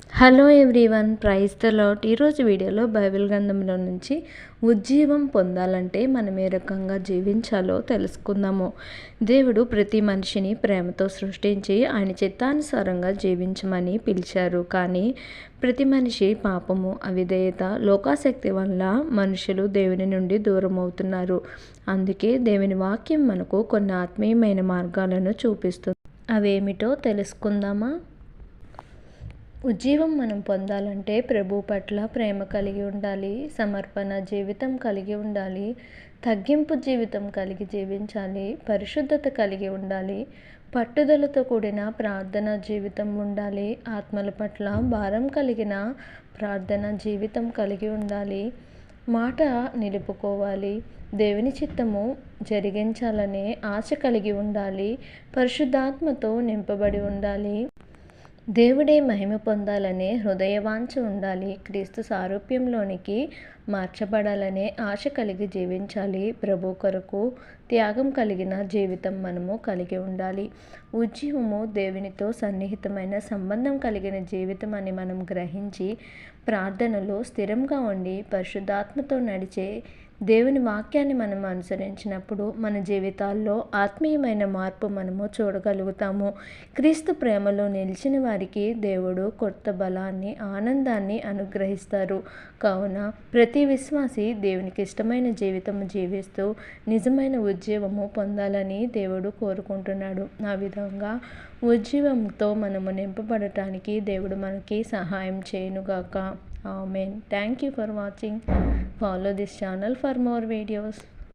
Hello everyone, praise the lord. ఈరోజు వీడియోలో Bible గ్రంథంలో నుంచి ఉజ్జీవం పొందాలంటే మనం ఏ రకంగా జీవించాలో తెలుసుకుందాము. దేవుడు ప్రతి మనిషిని ప్రేమతో సృష్టించి ఆయన చిత్తానుసారంగా జీవించమని పిలిచారు. కానీ ప్రతి మనిషి పాపము, అవిధేయత, లోకాసక్తి వల్ల మనుషులు దేవుని నుండి దూరం అవుతున్నారు. అందుకే దేవుని వాక్యం మనకు కొన్ని ఆత్మీయమైన మార్గాలను చూపిస్తుంది. అవేమిటో తెలుసుకుందామా? ఉజ్జీవం మనం పొందాలంటే ప్రభు పట్ల ప్రేమ కలిగి ఉండాలి, సమర్పణ జీవితం కలిగి ఉండాలి, తగ్గింపు జీవితం కలిగి జీవించాలి, పరిశుద్ధత కలిగి ఉండాలి, పట్టుదలతో కూడిన ప్రార్థన జీవితం ఉండాలి, ఆత్మల పట్ల భారం కలిగిన ప్రార్థన జీవితం కలిగి ఉండాలి, మాట నిలుపుకోవాలి, దేవుని చిత్తము జరిగించాలనే ఆశ కలిగి ఉండాలి, పరిశుద్ధాత్మతో నింపబడి ఉండాలి, దేవుడే మహిమ పొందాలనే హృదయవాంఛ ఉండాలి, క్రీస్తు సారూప్యంలోనికి మార్చబడాలనే ఆశ కలిగి జీవించాలి, ప్రభు కొరకు త్యాగం కలిగిన జీవితం మనము కలిగి ఉండాలి. ఉజ్జీవము దేవునితో సన్నిహితమైన సంబంధం కలిగిన జీవితం అని మనం గ్రహించి ప్రార్థనలో స్థిరంగా ఉండి పరిశుద్ధాత్మతో నడిచే దేవుని వాక్యాన్ని మనం అనుసరించినప్పుడు మన జీవితాల్లో ఆత్మీయమైన మార్పు మనము చూడగలుగుతాము. క్రీస్తు ప్రేమలో నిలిచిన వారికి దేవుడు కొత్త బలాన్ని, ఆనందాన్ని అనుగ్రహిస్తారు. కావున ప్రతి విశ్వాసి దేవునికి ఇష్టమైన జీవితము జీవిస్తూ నిజమైన ఉజ్జీవము పొందాలని దేవుడు కోరుకుంటున్నాడు. ఆ విధంగా ఉజ్జీవంతో మనము నింపబడటానికి దేవుడు మనకి సహాయం చేయనుగాక. Amen. Thank you for watching. Follow this channel for more videos.